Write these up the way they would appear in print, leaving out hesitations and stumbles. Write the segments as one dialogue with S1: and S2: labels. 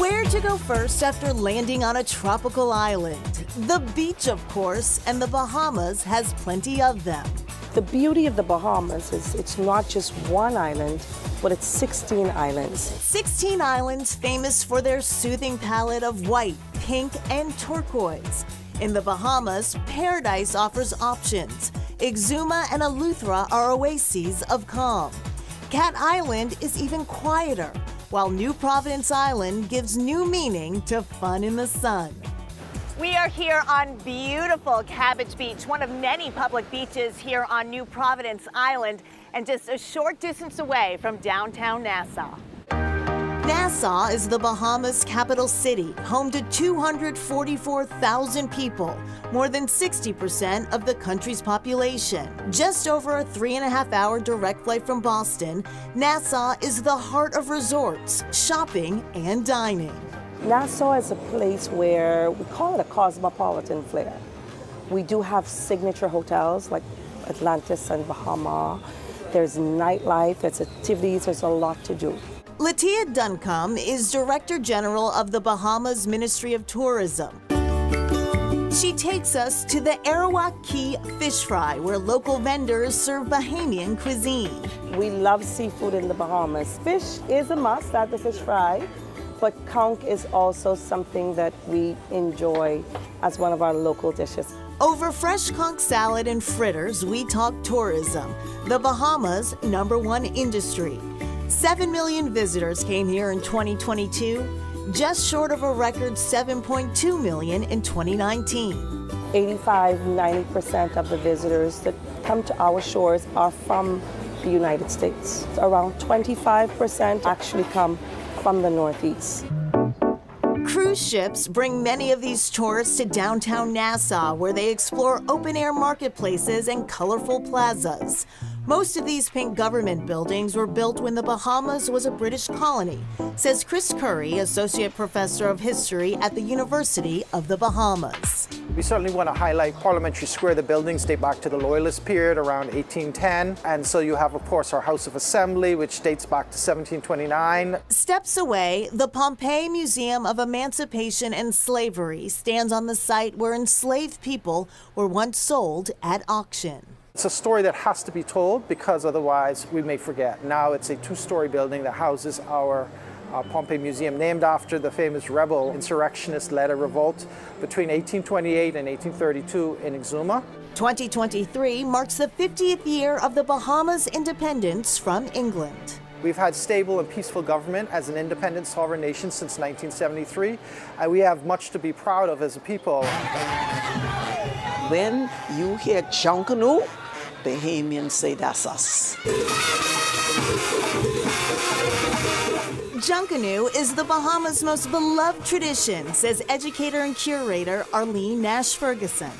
S1: Where to go first after landing on a tropical island? The beach, of course, and the Bahamas has plenty of them.
S2: The beauty of the Bahamas is it's not just one island, but it's 16 islands.
S1: 16 islands famous for their soothing palette of white, pink, and turquoise. In the Bahamas, Paradise offers options. Exuma and Eleuthera are oases of calm. Cat Island is even quieter, while New Providence Island gives new meaning to fun in the sun. We are here on beautiful Cabbage Beach, one of many public beaches here on New Providence Island, and just a short distance away from downtown Nassau. Nassau is the Bahamas' capital city, home to 244,000 people, more than 60% of the country's population. Just over a 3.5-hour direct flight from Boston, Nassau is the heart of resorts, shopping, and dining.
S2: Nassau is a place where we call it a cosmopolitan flair. We do have signature hotels like Atlantis and Bahama. There's nightlife, there's activities, there's a lot to do.
S1: Latia Duncombe is Director General of the Bahamas Ministry of Tourism. She takes us to the Arawak Key Fish Fry, where local vendors serve Bahamian cuisine.
S2: We love seafood in the Bahamas. Fish is a must at the fish fry, but conch is also something that we enjoy as one of our local dishes.
S1: Over fresh conch salad and fritters, we talk tourism, the Bahamas' #1 industry. 7 million visitors came here in 2022, just short of a record 7.2 million in 2019.
S2: 85–90% of the visitors that come to our shores are from the United States. Around 25% actually come from the Northeast.
S1: Cruise ships bring many of these tourists to downtown Nassau, where they explore open-air marketplaces and colorful plazas. Most of these pink government buildings were built when the Bahamas was a British colony, says Chris Curry, Associate Professor of History at the University of the Bahamas.
S3: We certainly want to highlight Parliamentary Square. The buildings date back to the Loyalist period around 1810. And so you have, of course, our House of Assembly, which dates back to 1729.
S1: Steps away, the Pompeii Museum of Emancipation and Slavery stands on the site where enslaved people were once sold at auction.
S3: It's a story that has to be told because otherwise we may forget. Now it's a 2-story building that houses our Pompeii Museum, named after the famous rebel insurrectionist led a revolt between 1828 and 1832 in Exuma.
S1: 2023 marks the 50th year of the Bahamas' independence from England.
S3: We've had stable and peaceful government as an independent sovereign nation since 1973, and we have much to be proud of as a people.
S4: When you hear Junkanoo, Bahamians say that's us.
S1: Junkanoo is the Bahamas' most beloved tradition, says educator and curator Arlene Nash Ferguson.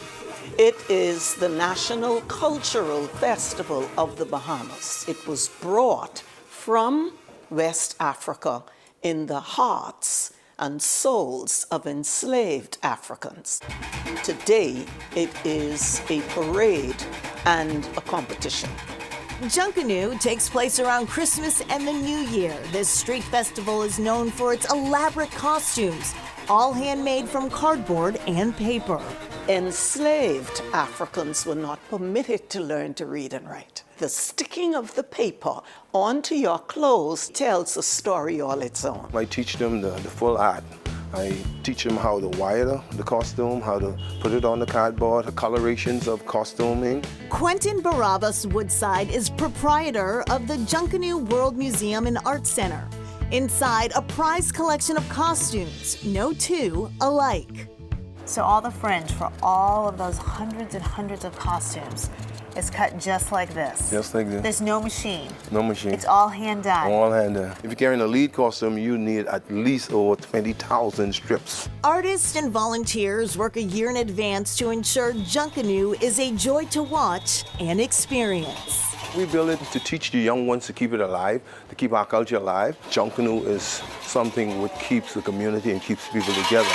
S4: It is the national cultural festival of the Bahamas. It was brought from West Africa in the hearts and souls of enslaved Africans. Today, it is a parade and a competition.
S1: Junkanoo takes place around Christmas and the New Year. This street festival is known for its elaborate costumes, all handmade from cardboard and paper.
S4: Enslaved Africans were not permitted to learn to read and write. The sticking of the paper onto your clothes tells a story all its own.
S5: I teach them the full art. I teach them how to wire the costume, how to put it on the cardboard, the colorations of costuming.
S1: Quentin Barabbas Woodside is proprietor of the Junkanoo World Museum and Art Center. Inside, a prized collection of costumes, no two alike. So all the fringe for all of those hundreds and hundreds of costumes is cut just like this.
S5: Just like this.
S1: There's no machine.
S5: No machine.
S1: It's all hand dyed.
S5: All hand done. If you're carrying a lead costume, you need at least over 20,000 strips.
S1: Artists and volunteers work a year in advance to ensure Junkanoo is a joy to watch and experience.
S5: We build it to teach the young ones to keep it alive, to keep our culture alive. Junkanoo is something that keeps the community and keeps people together.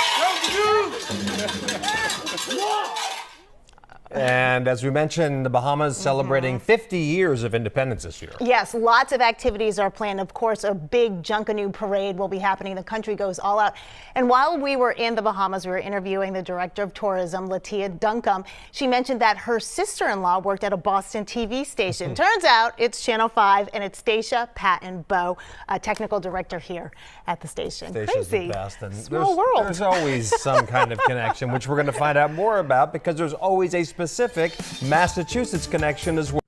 S6: And as we mentioned, the Bahamas celebrating 50 years of independence this year.
S7: Yes, lots of activities are planned. Of course, a big Junkanoo parade will be happening. The country goes all out. And while we were in the Bahamas, we were interviewing the director of tourism, Latia Duncombe. She mentioned that her sister-in-law worked at a Boston TV station. Turns out it's Channel 5, and it's Stacia Patton Bow, a technical director here at the station.
S6: Stacia's
S7: Crazy.
S6: the best. And
S7: Small world.
S6: There's always some kind of connection, which we're going to find out more about because there's always a specific Massachusetts connection as well.